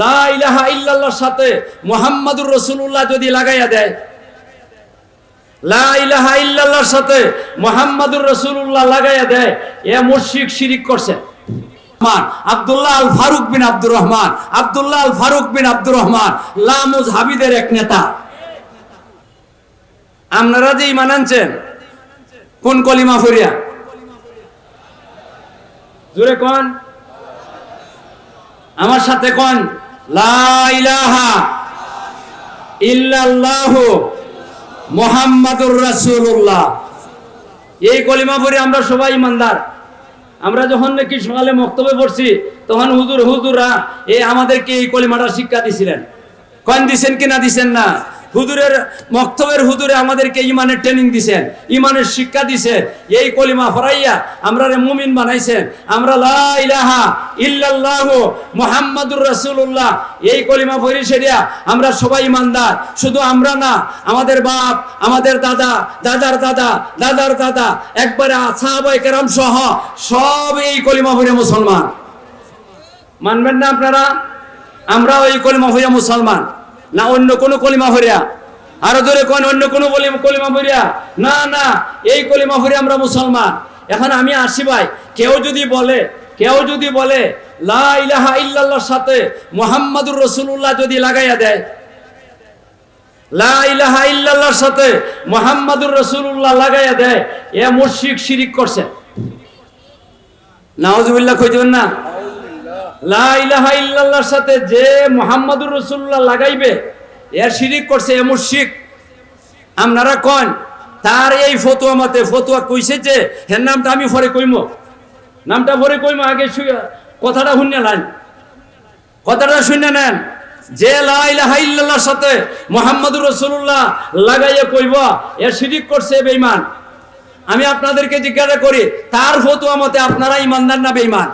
লা ইলাহা ইল্লাল্লাহর সাথে মুহাম্মাদুর রাসূলুল্লাহ যদি লাগাইয়া দেয়, লা ইলাহা ইল্লাল্লাহর সাথে মুহাম্মাদুর রাসূলুল্লাহ লাগাইয়া দেয়, এ মুশরিক শিরিক করছে। আব্দুল্লাহ আল ফারুক বিন আব্দুর রহমান, আব্দুল্লাহ আল ফারুক বিন আব্দুর রহমান লামুজ হাবিদের এক নেতা। আপনারা যে ঈমান আনছেন কোন কলিমা পড়িয়া? জোরে কোন, আমার সাথে কোন, লা ইলাহা ইল্লাল্লাহু মুহাম্মাদুর রাসূলুল্লাহ। এই কলিমা পড়ে আমরা সবাই ইমানদার। আমরা যখন নাকি সকালে মক্তবে পড়ছি তখন হুজুররা আমাদেরকে এই কলিমাটা শিক্ষা দিছিলেন। কোন দিছেন কি না দিছেন না? হুজুরের মক্তবের হুজুরে আমাদেরকে ইমানের ট্রেনিং দিছেন, ইমানের শিক্ষা দিছেন। এই কলিমা পড়াইয়া আমরা মুমিন বানাইছেন। আমরা লা ইলাহা ইল্লাল্লাহু মুহাম্মাদুর রাসূলুল্লাহ এই কলিমা পড়ি সেটা আমরা সবাই ইমানদার। শুধু আমরা না, আমাদের বাপ, আমাদের দাদা, দাদার দাদা, দাদার দাদা, একবারে সাহাবায়ে কেরাম সহ সব এই কলিমা পড়ে মুসলমান। মানবেন না আপনারা? আমরা এই কলিমা পড়ে মুসলমান না অন্য কোন কলিমা ভরিয়া? আরো ধরে কোন অন্য কোন কলিমা ভরিয়া? না না, এই কলিমা ভরে আমরা মুসলমান। এখন আমি আসি ভাই, কেউ যদি বলে লা ইলাহা ইল্লাল্লাহর সাথে মুহাম্মাদুর রাসূলুল্লাহ যদি লাগাইয়া দেয়, লা ইলাহা ইল্লাল্লাহর সাথে মুহাম্মাদুর রাসূলুল্লাহ লাগাইয়া দেয়, এ মুশরিক শিরিক করছে। নাউজুবিল্লাহ কইতেন না? লা ইলাহা ইল্লাল্লাহর সাথে যে মুহাম্মাদুর রাসূলুল্লাহ লাগাইবে এ শিরিক করছে, এ মুশরিক। আপনারা কোন তার এই ফতোয়া মতে ফতোয়া কইছে যে এর নামটা আমি পরে কইমো, নামটা পরে কইমো, আগে কথাটা শুনে নেন, কথাটা শুনে নেন। যে লা ইলাহা ইল্লাল্লাহর সাথে মুহাম্মাদুর রাসূলুল্লাহ লাগাইয়া কইব এ শিরিক করছে, বেঈমান। আমি আপনাদেরকে জিজ্ঞাসা করি, তার ফতোয়া মতে আপনারা ঈমানদার না বেঈমান?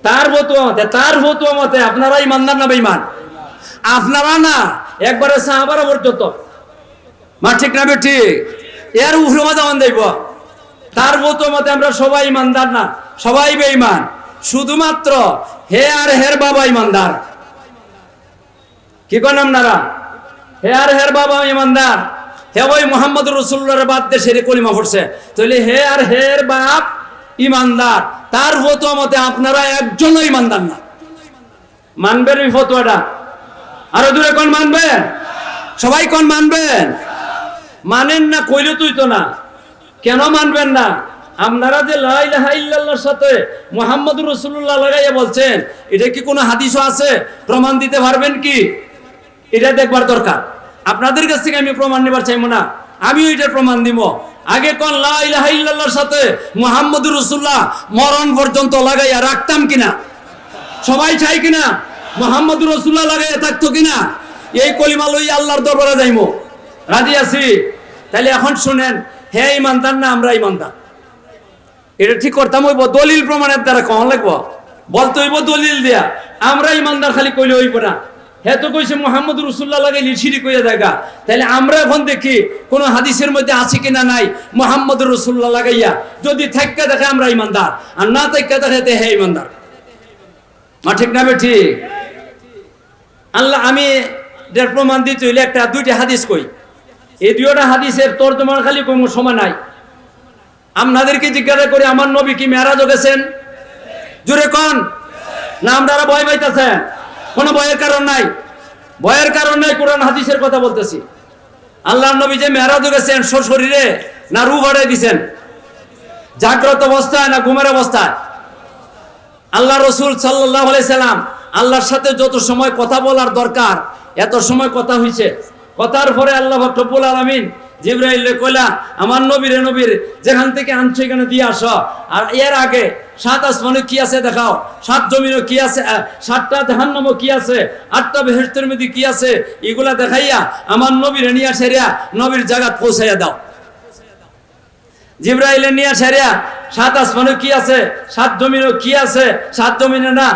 তার ফতোয়া মতে আপনারা ঈমানদার না বেঈমান? আপনারা না, একবারে সাহাবারা পর্যন্ত, মা ঠিক না ঠিক? এর উপরে মাদান দেব। তার ফতোয়া মতে আমরা সবাই ঈমানদার না, সবাই বেঈমান। শুধুমাত্র হে আর হের বাবা ঈমানদার। কি কোন আপনারা? হে আর হের বাবা ঈমানদার। হে ওই মুহাম্মাদুর রাসূলুল্লাহর বাদ দিয়ে সেরে কলিমা পড়ছে, তাহলে হে আর হের বাপ ঈমানদার। তার ফতোয়া মতে আপনারা একজনও ঈমানদার না। মানবেন এই ফতোয়াটা? আরো দূরে কোন মানবেন? সবাই কোন মানবেন? মানেন না কইলে তুই তো না। কেন মানবেন না? আপনারা যে লা ইলাহা ইল্লাল্লাহর সাথে মুহাম্মাদুর রাসূলুল্লাহ লাগাইয়া বলছেন, এটা কি কোনো হাদিসও আছে? প্রমাণ দিতে পারবেন কি? এটা দেখবার দরকার। আপনাদের কাছ থেকে আমি প্রমাণ নেবার চাইবো না, আমিও এটার প্রমাণ দিব। আগে কোন লা ইলাহা ইল্লাল্লাহর সাথে মুহাম্মাদুর রাসূলুল্লাহ মরণ পর্যন্ত লাগাইয়া রাখতাম কিনা? সবাই চাই কিনা মুহাম্মাদুর রাসূলুল্লাহ লাগাইয়া থাকতো কিনা? এই কলিমা লই আল্লাহর দরবারে যাইমু, রাজি আছি? তাহলে এখন শুনেন, হে ঈমানদার না আমরা ঈমানদার, এটা ঠিক করতাম হইব দলিল প্রমাণের দ্বারা। কখন লাগবো? বলতে হইব দলিল দিয়া। আমরা ঈমানদার খালি কইলে হইব না। হে তো কইছে মুহাম্মাদুর রাসূলুল্লাহ লাগাইলে শিরিক হইয়া জায়গা। তাহলে আমরা এখন দেখি কোন হাদিসের মধ্যে আছে কিনা নাই মুহাম্মাদুর রাসূলুল্লাহ লাগাইয়া। যদি থাইক্কা দেখে আমরা ঈমানদার, আর না থাইক্কা দেখে হে ঈমানদার। মা ঠিক না ঠিক? আল্লাহ আমি এর প্রমাণ দিতে হইলে একটা দুইটা হাদিস কই। এই দুইটা হাদিসের তর্জমা খালি কোনো সময় নাই। আপনাদেরকে জিজ্ঞাসা করি, আমার নবী কি মেরাজে গেছেন? জোরে কোন না? আপনারা ভয় পাইতেছেন? কোনো ভয়ের কারণ নাই, ভয়ের কারণ নাই। কোরআন হাদিসের কথা বলতেছি। আল্লাহর নবী যে মেরাজে গেছেন শরীরে না রূহ বাড়াই দিছেন? জাগ্রত অবস্থায় না ঘুমের অবস্থায়? আল্লাহ রাসূল সাল্লাল্লাহু আলাইহি সাল্লাম আল্লাহর সাথে যত সময় কথা বলার দরকার এত সময় কথা হইছে। কথার পরে আল্লাহ রব্বুল আলামিন জিবরাইলে কইলা, আমার নবীর যেখান থেকে আনছো এখানে দিয়ে আসো। আর এর আগে 7 আসমানে কি আছে দেখাও, 7 জমিনে কি আছে, 7টা জাহান্নামে কি আছে, 8টা বেহেশতের মধ্যে কি আছে, এগুলা দেখাইয়া আমার নবীরে নিয়ে সেরিয়া নবীর জায়গা পৌঁছাইয়া দাও। জিবরাইলে নিয়ে সেরিয়া 7 আসমানে কি আছে, 7 জমিনে কি আছে, 7 জমিনে না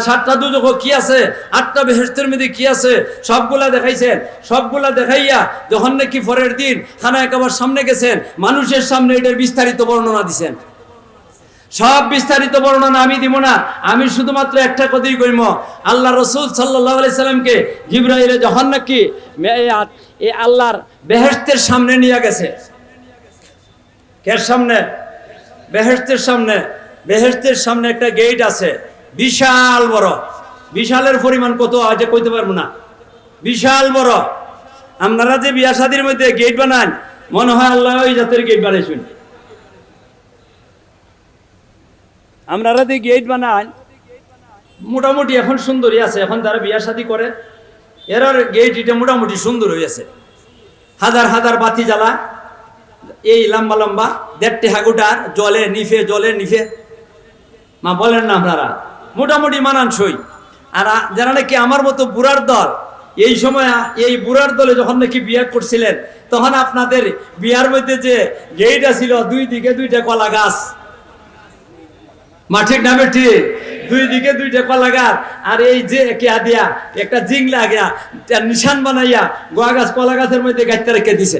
7টা দুজখে কি আছে, 8টা বেহেশতের মধ্যে কি আছে, সবগুলা দেখাইছেন। সবগুলা দেখাইয়া যখন নাকি পরের দিন খানায়ে কাবার সামনে গেছেন, মানুষের সামনে এটার বিস্তারিত বর্ণনা দিছেন। সব বিস্তারিত বর্ণনা আমি দিব না, আমি শুধুমাত্র একটা কথাই কইম। আল্লাহ রসুল সাল্লাল্লাহু আলাইহি সাল্লামকে জিবরাইল যখন নাকি এই আল্লাহর বেহেশতের সামনে নিয়ে গেছে, কের সামনে? বেহেশতের সামনে। বেহেশতের সামনে একটা গেট আছে, বিশাল বড়। বিশালের পরিমাণ কত আজ কইতে পারবো না, বিশাল বড়। আপনারা যে বিয়া শাদীর মধ্যে গেট বানান, মনে হয় আল্লাহ ওই জাতের গেট বানাইছেন। আপনারা যে গেট বানান মোটামুটি এখন সুন্দরই আছে, এখন যারা বিয়া শাদী করে এরার গেট এটা মোটামুটি সুন্দর হয়েছে। হাজার হাজার বাতি জ্বালা, এই লম্বা লম্বা 1.5 হাগুটার জলে নিফে মা বলেন না আপনারা, মোটামুটি মানানসই। আর যারা নাকি আমার মতো বুড়ার দল, এই সময় এই বুড়ার দলে যখন নাকি বিয়ে করছিলেন, তখন আপনাদের বিয়ার মধ্যে যে গেইটা ছিল, 2 দিকে 2টা কলা গাছ, মা ঠিক নামে ঠিক, 2 দিকে 2টা কলা গাছ, আর এই যে কেয়া দিয়া একটা জিংলা গিয়া নিশান বানাইয়া গোয়া গাছ কলা গাছের মধ্যে গাইতে রেখে দিছে।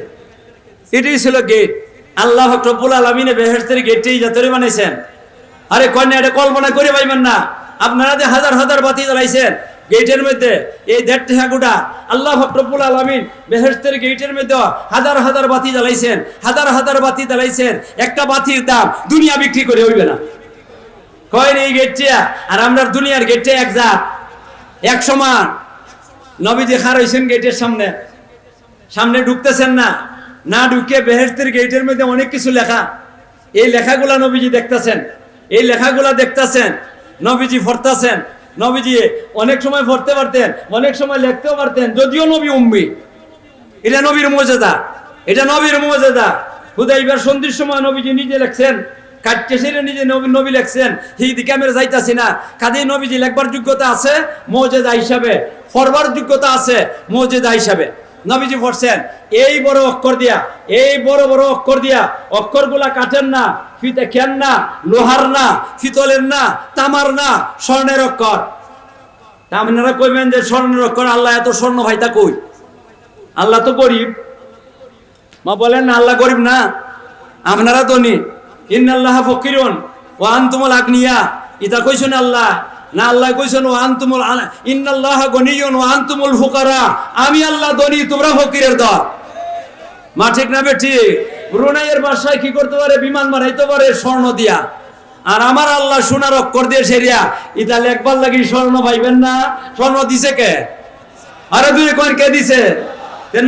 এটাই ছিল গেট। আল্লাহ রব্বুল আলামিন বেহেশতের গেটটাই যাতরে বানাইছেন। আরে কন্যা, এটা কল্পনা করে পাইবেন না। আপনারা যে হাজার হাজার বাতি জ্বালাইছেন গেটের মধ্যে, এই 1.5 হাগুটা আল্লাহ রব্বুল আলামিন বেহেশতের গেটের মধ্যে হাজার হাজার বাতি জ্বালাইছেন, হাজার হাজার বাতি জ্বালাইছেন। একটা বাতির দাম দুনিয়া বিক্রি করে হইবে না। কয় এই গেটটা আর আমরা দুনিয়ার গেটটা এক জাত, এক সমান। নবীজি খাড়া হইছেন গেটের সামনে, সামনে ঢুকতেছেন না, না ঢুকে বেহেশতের গেটের মধ্যে অনেক কিছু লেখা। এই লেখাগুলা নবীজি দেখতেছেন, এই লেখাগুলা দেখতেছেন, নবীজি পড়তেছেন। নবীজি অনেক সময় পড়তে পারতেন, অনেক সময় লিখতেও পারতেন, যদিও নবী উম্মি। এটা নবীর মর্যাদা, এটা নবীর মর্যাদা। হুদাইবিয়ার সন্ধির সময় নবীজি নিজে লেখছেন, কাটতে সেরে নিজে নবী লেখছেন। এই দিকে আমরা যাইতাছি না, কাজেই নবীজি লেখবার যোগ্যতা আছে মর্যাদা হিসাবে, পড়বার যোগ্যতা আছে মর্যাদা হিসাবে। নবীজি পড়ছেন এই বড় অক্ষর দিয়া, এই বড় বড় অক্ষর দিয়া। অক্ষরগুলা কাঠের না, ফিতে খেন না, লোহার না, পিতলের না, তামার না, স্বর্ণের অক্ষর। তা আপনারা কইবেন যে স্বর্ণের অক্ষর, আল্লাহ এত স্বর্ণ ভাইতা কই? আল্লাহ তো গরিব। মা বলেন না আল্লাহ গরিব না, আপনারা ধনী। ইন্নাল্লাহা ফকিরুন ওয়া আনতুমুল আগনিয়া, এটা কইছেন আল্লাহ না? আল্লাহ কইছেন ওয়া আনতুমুল ইন্নাল্লাহা গনিয়ুন ওয়া আনতুমুল ফুকারা, আমি আল্লাহ ধনী, তোমরা ফকিরের দল। মা ঠিক না বেঠিক? ব্রুনাইয়ের বাদশাহ কি করতে পারে? বিমান বানাইতে পারে স্বর্ণ দিয়া। আর আমার আল্লাহ সোনার অক্ষর দিয়ে সেরিয়া, এটা লেখবার লাগি স্বর্ণ পাইবেন না। স্বর্ণ দিছে কে? আরে দুই কোন কে দিছে?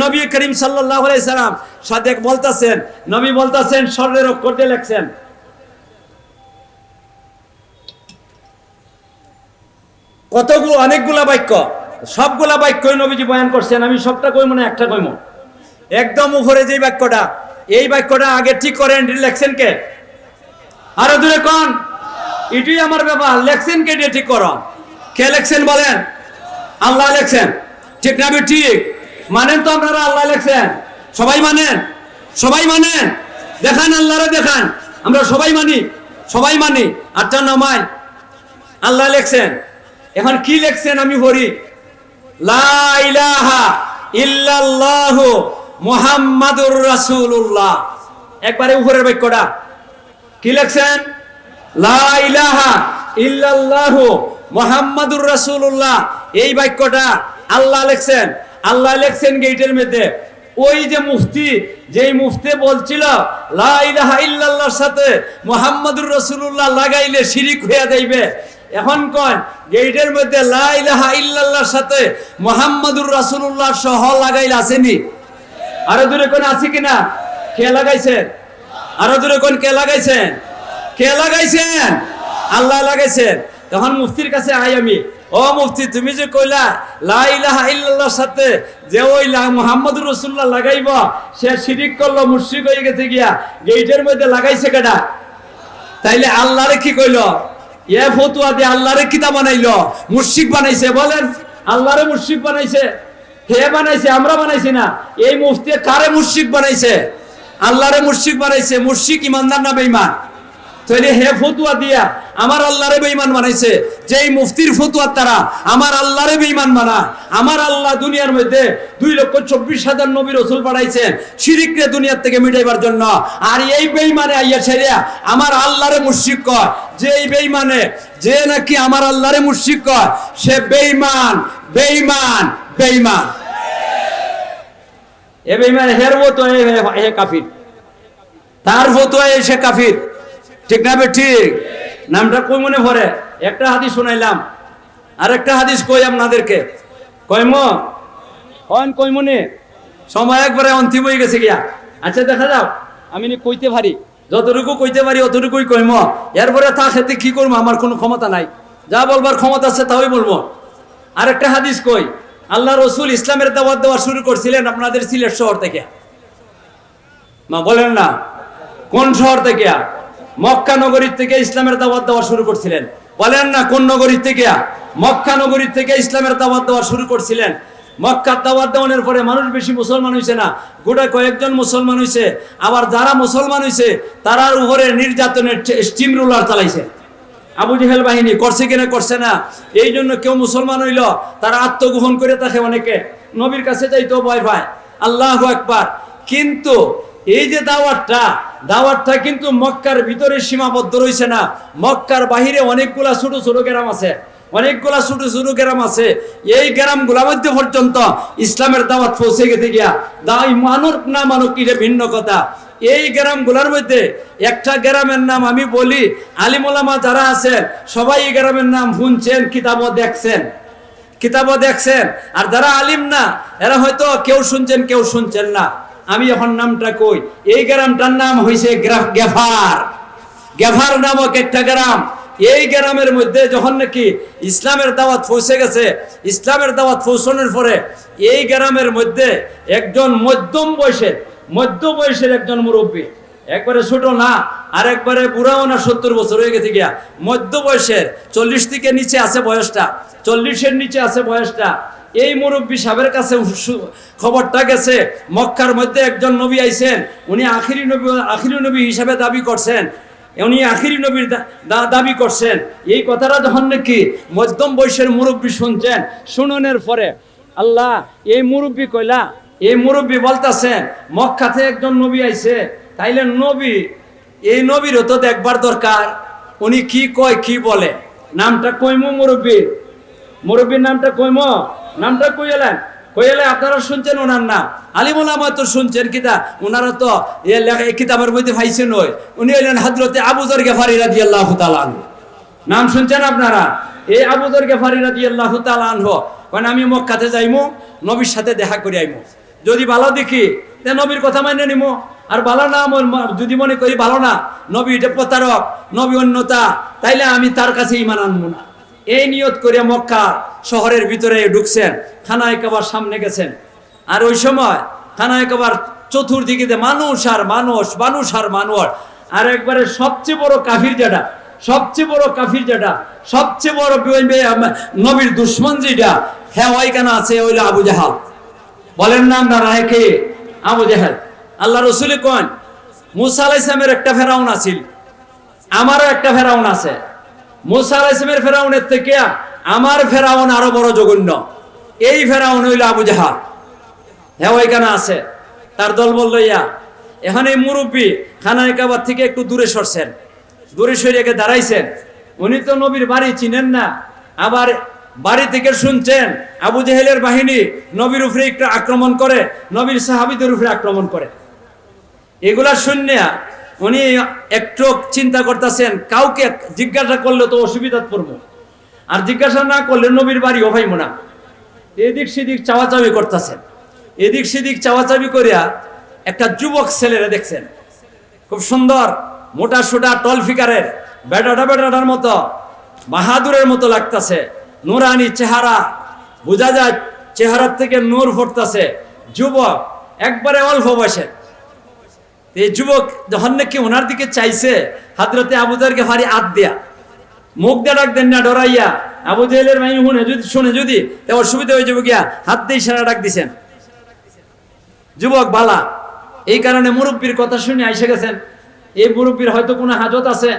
নবী করিম সাল্লাল্লাহু আলাইহি সাল্লাম সাদেক বলতাছেন, নবী বলতাছেন স্বর্ণের অক্ষর দিয়ে লেখছেন। কতগুলো অনেকগুলা বাক্য, সবগুলা বাক্যই নবীজি বয়ান করছেন। আমি সবটা কইব না, একটা কইব। একদম উপরে যে বাক্যটা, এই বাক্যটা আগে ঠিক করেন, লেখছেন কে? আরো দূরে কোন? এটাই আমার ব্যাপার। লেখছেন কে? ঠিক করো। কে লেখছেন বলেন? আল্লাহ লেখছেন। ঠিক না? ঠিক মানেন তো আপনারা? আল্লাহ লেখছেন। সবাই মানেন? সবাই মানেন? দেখান, আল্লাহরে দেখান। আমরা সবাই মানি, সবাই মানি। 8 আল্লাহ লেখছেন। এখন কি লেখছেন আমি পড়ি। লা ইলাহা ইল্লাল্লাহু মুহাম্মাদুর রাসূলুল্লাহ। একবারে উপরের বাক্যটা কি লেখছেন? লা ইলাহা ইল্লাল্লাহু মুহাম্মাদুর রাসূলুল্লাহ। এই বাক্যটা আল্লাহ লেখছেন। আল্লাহ লেখছেন গেটের মধ্যে। ওই যে মুফতি, যেই মুফতি বলছিল লা ইলাহা ইল্লাল্লাহর সাথে মুহাম্মাদুর রাসূলুল্লাহ লাগাইলে শিরিক হয়ে যাইবে, এখন কোন গেটের মধ্যে লা ইলাহা ইল্লাল্লাহর সাথে মুহাম্মাদুর রাসূলুল্লাহ সহ লাগাইলে আসেনি? আরো দূরে কোন আছে কিনা? কে লাগাইছেন? আরো দূরে কোন কে লাগাইছেন? কে লাগাইছেন? আল্লাহ লাগাইছেন। তখন মুফতির কাছে আই আমি, ও মুফতি, তুমি যে কইলা লা ইলাহা ইল্লাল্লাহর সাথে যে ওই মুহাম্মাদুর রাসূলুল্লাহ লাগাইব, সে শিরিক করলো, মুশরিক হয়ে গেছে গিয়া, গেটের মধ্যে লাগাইছে কেডা? তাইলে আল্লাহরে কি কইলো? এ ফতুয়া দিয়ে আল্লাহরে কিতা বানাইলো? মুশরিক বানাইছে। বলেন, আল্লাহরে মুশরিক বানাইছে। হে বানাইছে, আমরা বানাইছি না। এই মুফতি কারে মুশরিক বানাইছে? আল্লাহরে মুশরিক বানাইছে। মুশরিক ইমানদার না বেঈমান? তাহলে হে ফতুয়া দিয়া আমার আল্লাহরে বেঈমান বানাইছে, যেই মুফতির ফতুয়ার তারা আমার আল্লাহরে বেঈমান বানায়। আমার আল্লাহ দুনিয়ার মধ্যে 2,24,000 নবী রাসূল পাঠাইছেন শিরককে দুনিয়ার থেকে মিটাইবার জন্য, আর এই বেঈমানে আইয়া ছেড়ে আমার আল্লাহরে মুশরিক কয়। যেই বেঈমানে যে নাকি আমার আল্লাহরে মুশরিক কয় সে বেঈমান বেঈমান বেঈমান। এ বেঈমান হের ফতুয়া হে কাফির, তার ফতুয়া সে কাফির, ঠিক না? ঠিক নামটা কই মনে পড়ে? একটা হাদিস শোনাইলাম, আর একটা হাদিস কই আপনাদেরকে। কইম কই মনে সময় একবারে অন্তিম হয়ে গেছে গিয়া। আচ্ছা দেখা যাও, আমি কইতে পারি, যতটুকু কইতে পারি অতটুকুই কইম। এরপরে তা খেতে কি করবো, আমার কোনো ক্ষমতা নাই। যা বলবার ক্ষমতা আছে তাই বলবো। আর একটা হাদিস কই, আল্লাহ রসুল ইসলামের দাওয়াত দেওয়া শুরু করছিলেন আপনাদের সিলেট শহর থেকে। মা বলেন না কোন শহর থেকে? মক্কা নগরীর থেকে ইসলামের দাওয়াত দেওয়া শুরু করছিলেন। বলেন না কোন নগরীর থেকে? মক্কা নগরীর থেকে ইসলামের দাওয়াত দেওয়া শুরু করছিলেন। মক্কার দাওয়াত দেওয়ানোর পরে মানুষ বেশি মুসলমান হয়েছে না, গোটা কয়েকজন মুসলমান হয়েছে। আবার যারা মুসলমান হয়েছে তারার উপরে নির্যাতনের স্টিম রুলার চালাইছে। আবু জেহেল বাহিনী করছে কিনা করছে না, এই জন্য কেউ মুসলমান হইল তারা আত্মগ্রহণ করে থাকে, অনেকে নবীর কাছে যাইতো ভয় পায়। আল্লাহু আকবার। কিন্তু এই যে দাওয়াতটা কিন্তু মক্কার ভিতরে সীমাবদ্ধ রয়েছে না, মক্কার বাহিরে অনেকগুলা ছোট ছোট গ্রাম আছে, অনেকগুলা ছোট ছোট গ্রাম আছে। এই গ্রামগুলোর মধ্যে পর্যন্ত ইসলামের দাওয়াত পৌঁছে গেছে গিয়া। দাই মানুষ না মানুষ এটা ভিন্ন কথা। এই গ্রামগুলোর মধ্যে একটা গ্রামের নাম আমি বলি, আলিম ওলামা যারা আছেন সবাই এই গ্রামের নাম শুনছেন, কিতাবও দেখছেন। আর যারা আলিম না এরা হয়তো কেউ শুনছেন কেউ শুনছেন না। আমি এখন নামটা কই, এই গ্রামটার নাম হয়েছে গেফার নামক একটা গ্রাম। এই গ্রামের মধ্যে যখন নাকি ইসলামের দাওয়াত পৌঁছে গেছে, ইসলামের দাওয়াত পৌঁছানোর পরে এই গ্রামের মধ্যে একজন মধ্য বয়সের একজন মুরব্বী, একবারে ছোট না আর একবারে বুড়াও না, 70 বছর হয়ে গেছে গিয়া, মধ্য বয়সের, 40 থেকে নিচে আছে বয়সটা, 40-এর নিচে আছে বয়সটা। এই মুরব্বী সাহেবের কাছে খবরটা গেছে মক্কার মধ্যে একজন নবী আইছেন, উনি আখিরি নবী হিসাবে দাবি করছেন, উনি আখিরি নবীর দাবি করছেন। এই কথাটা যখন নাকি মধ্যম বয়সের মুরব্বী শুনছেন, শুনানোর পরে আল্লাহ এই মুরব্বী বলতেছেন মক্কাতে একজন নবী আইছে, তাইলে এই নবীরও তো দেখবার দরকার, উনি কি কয় কি বলে। নামটা কইমো মুরব্বীর নামটা নামটা কইলেন আপনারা শুনছেন ওনার নাম। আলিম ওলামা তো শুনছেন, কিতা ওনারা তো এই কিতাবের মধ্যে পাইছেন। উনি হইলেন হযরতে আবু যর গিফারী রাদিয়াল্লাহু তাআলা আনহু। নাম শুনছেন আপনারা? এই আবু যর গিফারী রাদিয়াল্লাহু তাআলা আনহু কারণ আমি মক্কাতে যাইমু, নবীর সাথে দেখা করে আইমু। যদি ভালো দেখি তে নবীর কথা মাইনে নিমু, আর ভালো না যদি মনে করি ভালো না, নবী এটা প্রতারক, নবী অন্যতা, তাইলে আমি তার কাছে ঈমান আনবো না। এই নিয়ত করে মক্কা শহরের ভিতরে ঢুকছেন, খানায়ে কাবার সামনে গেছেন। আর ওই সময় খানায়ে কাবার চতুর্দিকে মানুষ আর মানুষ। আর একবারে সবচেয়ে বড় কাফির যেটা, সবচেয়ে বড় নবীর দুশ্মন যেটা, হ্যাঁ ওইখানে আছে, ওইটা আবু জাহাল। বলেন নাম না রায়কে আবু জাহাল। আল্লাহ রসুল কন মুসা আলাইহিস সালামের একটা ফেরাউন আছিল, আমারও একটা ফেরাউন আছে। মুসা আলাইহিস সালামের ফেরাউনের থেকে আমার ফেরাউন আরো বড় জঘন্য। এই ফেরাউন হইল আবু জাহাল, হ্যাঁ ওইখানে আছে। তার দল বলল ইয়া। এখন এই মুরব্বী খানায়ে কাবার থেকে একটু দূরে সরছেন, দূরে সরিয়ে দাঁড়াইছেন। উনি তো নবীর বাড়ি চিনেন না, আবার বাড়ি থেকে শুনছেন আবু জেহেলের বাহিনী নবীর উপরে একটু আক্রমণ করে, নবীর সাহাবীদের উপরে আক্রমণ করে। এগুলা শুনিয়া উনি একটু চিন্তা করতেছেন, কাউকে জিজ্ঞাসা করলে তো অসুবিধা পড়বো, আর জিজ্ঞাসা না করলে নবীর বাড়ি ওভাইব না। এদিক সেদিক চাওয়াচাবি করিয়া একটা যুবক ছেলেরা দেখছেন, খুব সুন্দর, মোটা সোটা, টল ফিকারের, বেটাটার মতো, বাহাদুরের মতো লাগতেছে, নুরানি চেহারা, বোঝা যায় চেহারার থেকে নূর ফুটতেছে। যুবক একবারে অল্প বয়সের। এই যুবক যখন নাকি ওনার দিকে চাইছে, হযরতে আবু যর গিফারী হাত দিয়া, মুখ দিয়ে ডাক দেন না ডরাইয়া। আবু জেহেলের বাহিনী শুনে যদি অসুবিধা হয়ে যাবে গিয়া, হাত দিয়ে ইশারা ডাক দিছেন। যুবক বালা, এই কারণে মুরব্বীর কথা শুনে আইসে গেছেন। এই মুরব্বীর হয়তো কোনো হাজত আছে,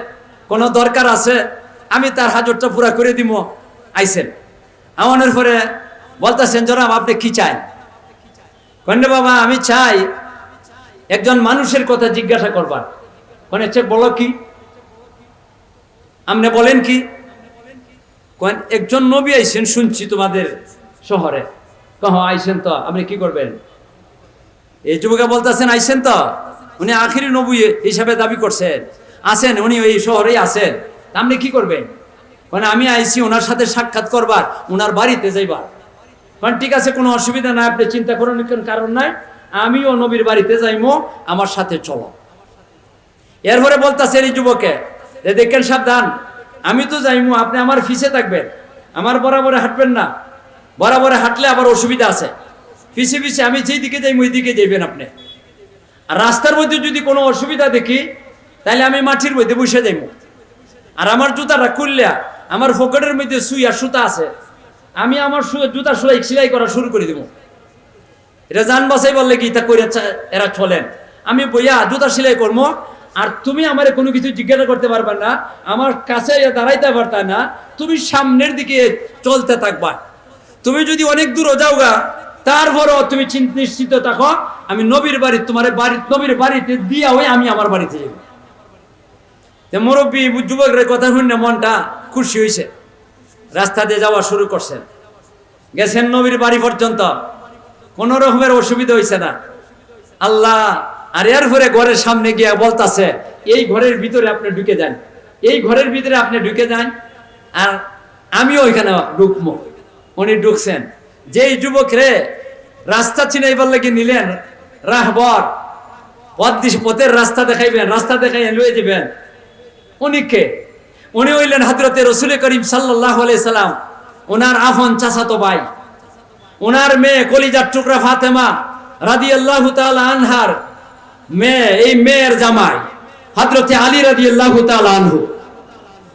কোনো দরকার আছে, আমি তার হাজতটা পুরা করে দিব। আইসেন, আমাদের পরে বলতেছেন, জনাব আপনি কি চান? কন্যা বাবা আমি চাই একজন মানুষের কথা জিজ্ঞাসা করবার। কোন বলো কি? আপনি বলেন কি? একজন নবী আইসেন শুনছি তোমাদের শহরে। কহ আইসেন তো, আপনি কি করবেন? এই যুবকে বলতেছেন আইসেন তো, উনি আখিরি নবী হিসাবে দাবি করছেন, আছেন উনি ওই শহরেই আছেন, আপনি কি করবেন? মানে আমি আইসি ওনার সাথে সাক্ষাৎ করবার, ওনার বাড়িতে যাইবার। মানে ঠিক আছে, কোনো অসুবিধা নাই, আপনি চিন্তা করেন কারণ নাই, আমিও নবীর বাড়িতে যাইমো, আমার সাথে চলো। এরপরে বলতেছে এই যুবকে, দেখেন সাবধান, আমি তো যাইমো, আপনি আমার ফিসে থাকবেন, আমার বরাবরে হাঁটবেন না, বরাবরে হাঁটলে আবার অসুবিধা আছে। পিছে পিছে আমি যেই দিকে যাই ওই দিকে যাইবেন আপনি। আর রাস্তার মধ্যে যদি কোনো অসুবিধা দেখি, তাহলে আমি মাটির মধ্যে বসে যাইব। আর আমার জুতাটা খুললে আমার পকেটের মধ্যে সুই আর সুতা আছে, আমি আমার জুতা সেলাই করা শুরু করে দেব। এটা জান বাসাই বললে কি তা করে এরা চলেন। আমি বইয়া জুতা সেলাই করবো, আর তুমি আমার কোনো কিছু জিজ্ঞাসা করতে পারবে না, আমার কাছে দাঁড়াইতে পারতা না, তুমি সামনের দিকে চলতে থাকবা। তুমি যদি অনেক দূরও যাওগা, তারপরও তুমি নিশ্চিত থাকো আমি নবীর বাড়ি, তোমার বাড়ি নবীর বাড়িতে দিয়া হয়ে আমি আমার বাড়িতে যাব। মুরব্বী যুবকের কথা শুনে মনটা খুশি হয়েছে, রাস্তা দিয়ে যাওয়া শুরু করছেন, গেছেন নবীর বাড়ি পর্যন্ত, কোনো রকমের অসুবিধা হয়েছে না। আল্লাহ, আর এরপরে ঘরের সামনে গিয়ে বলতাছে, এই ঘরের ভিতরে আপনি ঢুকে যান, এই ঘরের ভিতরে আপনি ঢুকে যান, আর আমিও ওইখানে ঢুকবো। উনি ঢুকছেন। যেই যুবক রে রাস্তা চিনাইবার লাগে নিলেন রাহবর, পথের রাস্তা দেখাইবেন, রাস্তা দেখাই লয়ে যাবেন, উনি কে? উনি হইলেন হযরতে রাসূল করিম সাল্লাল্লাহু আলাইহি সাল্লাম, ওনার আপন চাচাতো ভাই, ওনার মেয়ে কলিজার টুকরা ফাতেমা রাদিয়াল্লাহু তাআলা আনহার মেয়ে, এই মেয়ের জামাই হযরতে আলী রাদিয়াল্লাহু তাআলা আনহু।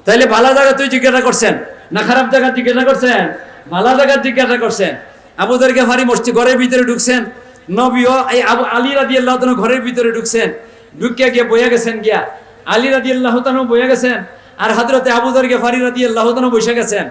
তাইলে ভালো জায়গা তুই জিজ্ঞাসা করছেন না খারাপ জায়গা জিজ্ঞাসা করছেন? ভালো জায়গা জিজ্ঞাসা করছেন। আবু যর গফারি মসজিদ ঘরের ভিতরে ঢুকছেন, নবীও এই আবু আলী রাদিয়াল্লাহু তাআলা ঘরের ভিতরে ঢুকছেন, ঢুকিয়া গিয়ে বইয়া গেছেন, গিয়া আলী রাদিয়াল্লাহু তাআলা বইয়া গেছেন, আর হযরতে আবু যর গফারি রাদিয়াল্লাহু তাআলা বসে গেছেন।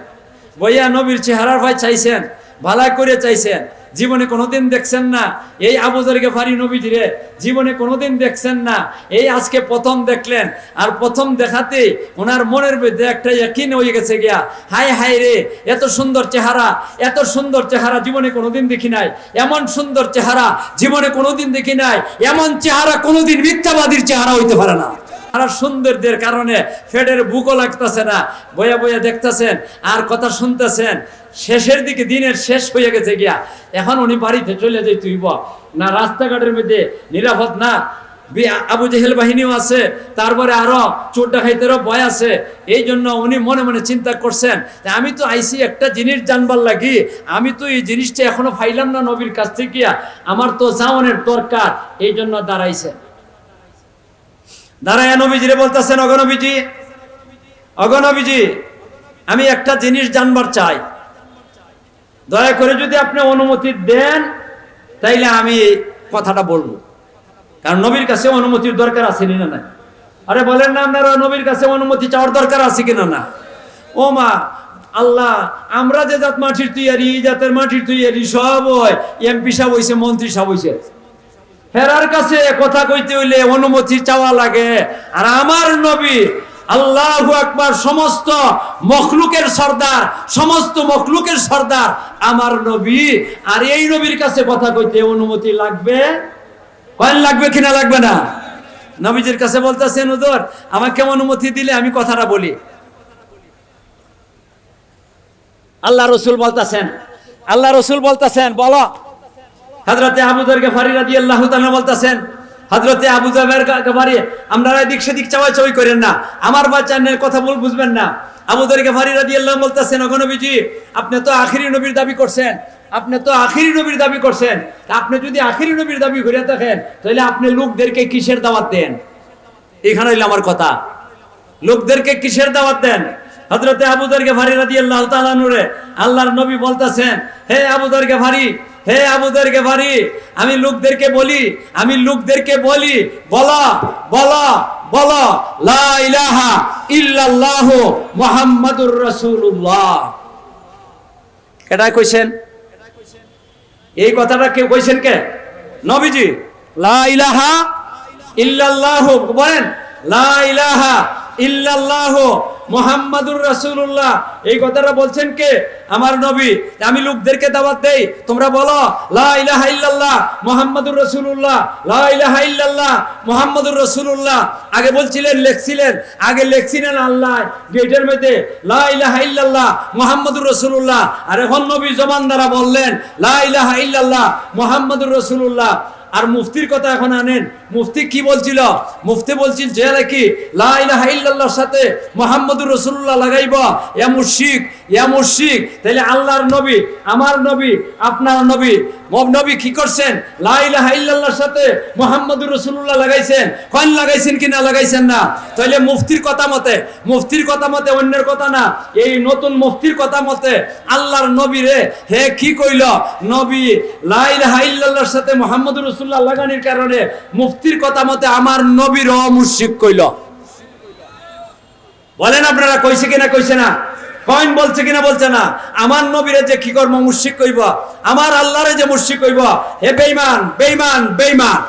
বইয়া নবীর চেহারার ভাই চাইছেন, ভালো করে চাইছেন। জীবনে কোনোদিন দেখছেন না এই আবু যর গফারি নবীজিরে, জীবনে কোনোদিন দেখছেন না, এই আজকে প্রথম দেখলেন। আর প্রথম দেখাতে ওনার মনের মধ্যে একটা ইয়াকিন হয়ে গেছে গিয়া, হায় হায় রে, এত সুন্দর চেহারা, এত সুন্দর চেহারা জীবনে কোনোদিন দেখি নাই, এমন সুন্দর চেহারা জীবনে কোনোদিন দেখি নাই, এমন চেহারা কোনোদিন মিথ্যাবাদীর চেহারা হইতে পারে না। আর সৌন্দর্যের কারণে ফেডের বুকও লাগতেছে না, বইয়া বইয়া দেখতেছেন আর কথা শুনতেছেন। শেষের দিকে দিনের শেষ হয়ে গেছে গিয়া, এখন উনি বাড়িতে চলে যাই, তুইব না রাস্তাঘাটের মধ্যে নিরাপদ না, আবু জেহেল বাহিনীও আছে, তারপরে আরো চোর ডাকাইতেরও ভয় আছে। এই জন্য উনি মনে মনে চিন্তা করছেন, আমি তো আইসি একটা জিনিস জানবার লাগি, আমি তো এই জিনিসটা এখনো পাইলাম না নবীর কাছ থেকে, আমার তো যাওয়ানোর দরকার। এই জন্য দাঁড়াইছে। দাঁড়ায় নবীজিরে বলতেছেন, অগনবীজি, অগনবীজি, আমি একটা জিনিস জানবার চাই, দয়া করে যদি আপনি অনুমতি দেন তাইলে আমি কথাটা বলবো। কারণ নবীর কাছে অনুমতির দরকার আছে না না? আরে বলেন না আপনারা, নবীর কাছে অনুমতি চাওয়ার দরকার আছে কিনা না? ও মা আল্লাহ, আমরা যে জাত মাটির তৈরি, জাতের মাটির তৈরি, সব হয় এমপি সাহেব হইছে, মন্ত্রী সাহেব হইছে, হেরার কাছে কথা কইতে হইলে অনুমতি চাওয়া লাগে। আর আমার নবী আল্লাহু আকবার, সমস্ত মখলুকের সর্দার, সমস্ত মখলুকের সর্দার আমার নবী। আর এই নবীর কাছে কথা কইতে অনুমতি লাগবে, কয়েন লাগবে কিনা লাগবে না? নবীজির কাছে বলতেছেন, হুজুর আমাকে অনুমতি দিলে আমি কথাটা বলি। আল্লাহ রসুল বলতেছেন, আল্লাহ রসুল বলতেছেন, বলো। হযরতে আবু যর গফারি রাদিয়াল্লাহু তাআলা বলতেছেন, হযরতে আবু যর গফারি, আপনারা এদিক সেদিক চাওয়াচাওয়ি করেন না, আমার বাচ্চাদের কথা বুঝবেন না। আবু যর গফারি রাদিয়াল্লাহু বলতেছেন, ওগো নবীজি, আপনি তো আখিরি নবীর দাবি করছেন, আপনি তো আখিরি নবীর দাবি করছেন, আপনি যদি আখিরি নবীর দাবি করে থাকেন তাহলে আপনি লোকদেরকে কিসের দাওয়াত দেন? এখানে হইল আমার কথা, লোকদেরকে কিসের দাওয়াত দেন? হযরতে আবু যর গফারি রাদিয়াল্লাহু তাআলা নূরে আল্লাহর নবী বলতেছেন, হে আবু যর গফারি, হে আবু যর গফারি, আমি লোকদেরকে বলি, আমি লোকদেরকে বলি, বলো বলো বলো লা ইলাহা ইল্লাল্লাহু মুহাম্মাদুর রাসূলুল্লাহ। কেডা কইছেন এই কথাটা? কে কইছেন? কে? নবীজি। লা ইলাহা ইল্লাল্লাহু বলেন, লা ইলাহা ইল্লাল্লাহু মুহাম্মাদুর রাসূলুল্লাহ। এই কথাটা বলছেন কে? আমার নবী। আমি লোকদেরকে দাওয়াত দেই, তোমরা বলো লা ইলাহা ইল্লাল্লাহ মুহাম্মাদুর রাসূলুল্লাহ, লা ইলাহা ইল্লাল্লাহ মুহাম্মাদুর রাসূলুল্লাহ। আগে বলছিলেন, লেখছিলেন, আগে লেখছিলেন আল্লাহ গেটের মধ্যে লা ইলাহা ইল্লাল্লাহ মুহাম্মাদুর রাসূলুল্লাহ, আর এখন নবী জবান দ্বারা বললেন লা ইলাহা ইল্লাল্লাহ মুহাম্মাদুর রাসূলুল্লাহ। আর মুফতির কথা এখন আনেন। মুফতি কি বলছিল? মুফতি বলছিল যে কি লা ইলাহা ইল্লাল্লাহর সাথে মুহাম্মাদুর রাসূলুল্লাহ লাগাইব, ইয়া মুশরিক, ইয়া মুশরিক। তাহলে আল্লাহর নবী, আমার নবী, আপনার নবী, নবী কি করছেন? লা ইলাহা ইল্লাল্লাহর সাথে মুহাম্মাদুর রাসূলুল্লাহ লাগাইছেন। কোন লাগাইছেন কি না লাগাইছেন না? তাহলে মুফতির কথা মতে, মুফতির কথা মতে, অন্যের কথা না, এই নতুন মুফতির কথা মতে আল্লাহর নবী রে হে কি কইল? নবী লা ইলাহা ইল্লাল্লাহর সাথে মুহাম্মাদুর রাসূলুল্লাহ লাগানোর কারণে মুফতির কথা মতে আমার নবীর মুশরিক কইল। বলেন আপনারা কইছে কিনা কইছে না? কইন বলছে কিনা বলছে না? আমার নবীরে যে কি করব মুশরিক কইব, আমার আল্লাহরে যে মুশরিক কইব, হে বেঈমান, বেঈমান, বেঈমান।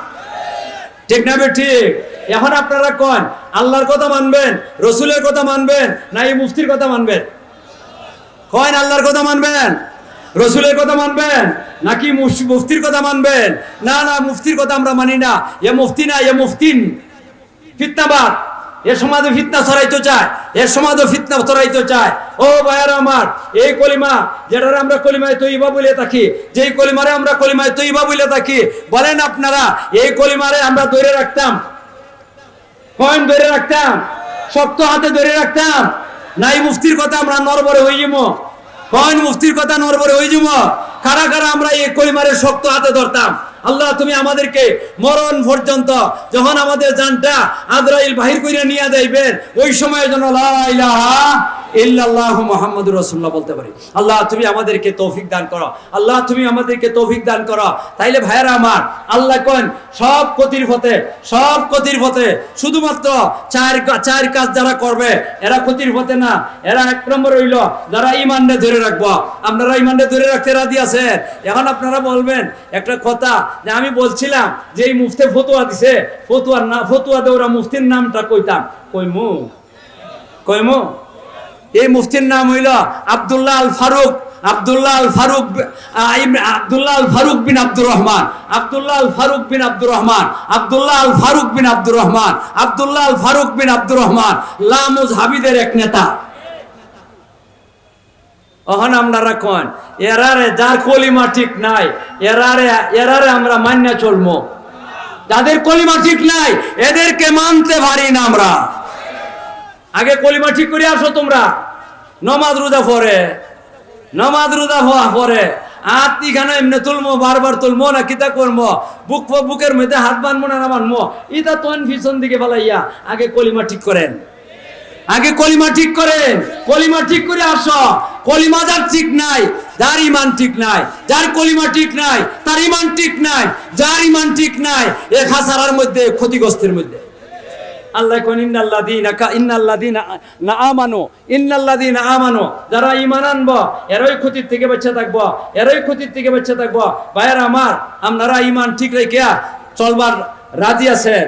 ঠিক না বে ঠিক? এখন আপনারা কোন আল্লাহর কথা মানবেন, রাসূলের কথা মানবেন, না এই মুফতির কথা মানবেন? কোন আল্লাহর কথা মানবেন, রাসূলের কথা মানবেন, নাকি মুফতির কথা মানবেন? না না, মুফতির কথা আমরা মানি না। এ মুফতি না, এ মুফতিন ফিতনাবাদ। এ সমাজে ফিতনা ছড়াইতে চায়, এ সমাজে ফিতনা ছড়াইতে চায়। ও ভাইয়ারা আমার, এই কলিমা যেটা আমরা কলিমায়ে তয়্যিবা বলে থাকি, যেই কলিমারে আমরা কলিমায়ে তয়্যিবা বলে থাকি, বলেন আপনারা এই কলিমারে আমরা ধরে রাখতাম, কয়েন ধরে রাখতাম, শক্ত হাতে ধরে রাখতাম, না এই মুফতির কথা আমরা নরবরে হয়ে যাবো? কয়েন মুফতির কথা নরবরে হয়ে যাবো? কারা কারা আমরা এই কলিমারে শক্ত হাতে ধরতাম? আল্লাহ তুমি আমাদেরকে মরণ পর্যন্ত, যখন আমাদের জানটা আজরাইল বাহির কইরা নিয়ে যাইবেন, ওই সময়ের জন্য লা ইলাহা ইল্লাল্লাহু মুহাম্মাদুর রাসূলুল্লাহ বলতে পারি। আল্লাহ তুমি আমাদেরকে তৌফিক দান করো, আল্লাহ তুমি আমাদেরকে তৌফিক দান করো। তাইলে ভাইরা আমার, আল্লাহ কোন সব ক্ষতির পথে, সব ক্ষতির পথে, শুধুমাত্র চার কাজ যারা করবে এরা ক্ষতির পথে না। এরা এক নম্বর হইল যারা ঈমানকে ধরে রাখবো। আপনারা ঈমানকে ধরে রাখতে রাজি আছেন? এখন আপনারা বলবেন একটা কথা, যে আমি বলছিলাম যে এই মুফতি ফতোয়া দিছে, ফতোয়ার না, ফতোয়া দেওরা মুফতির নামটা কইতাম, কইমু কইমু? এই মুফতির নাম হইল আব্দুল্লাহ আল ফারুক, আব্দুল্লাহ আল ফারুক, আব্দুল্লাহ আল ফারুক বিন আব্দুর রহমান, আব্দুল্লাহ আল ফারুক বিন আব্দুর রহমান, আব্দুল্লাহ আল ফারুক বিন আব্দুর রহমান, আব্দুল্লাহ আল ফারুক বিন আব্দুর রহমান, লামুজ হাবিদের এক নেতা। ওহন আপনারা কোন এরারে যার কলিমা ঠিক নাই, এরারে আমরা মান্য চলবো। যাদের কলিমা ঠিক নাই এদেরকে মানতে পারি না আমরা। আগে কলিমা ঠিক করে আসো তোমরা, নমাজ রোজা পড়ে, নমাজ রোজা হওয়া পরে আত্মি খানা এমনি তুলমো, বারবার তুলমো না কিতা করবো, বুকের মধ্যে হাত বানবো না বানবো, ইটা তোন পিছন দিকে ফেলাইয়া আগে কলিমা ঠিক করেন, আগে কলিমা ঠিক করেন, কলিমা ঠিক করে আসো। কলিমা যার ঠিক নাই, যার ইমান ঠিক নাই, যার কলিমা ঠিক নাই তার ইমান ঠিক নাই, যার ইমান ঠিক নাই এ খাসারার মধ্যে, ক্ষতিগ্রস্তের মধ্যে। আল্লাহ কোন ইন্নাল্লাযীনা আমানু, যারা ঈমান আনবো এরাই ক্ষতির থেকে বাঁচা থাকবো, এরাই ক্ষতির থেকে বাঁচা থাকবো। ভাইয়েরা আমার, আপনারা ঈমান ঠিক রেখে চলবার রাজি আছেন?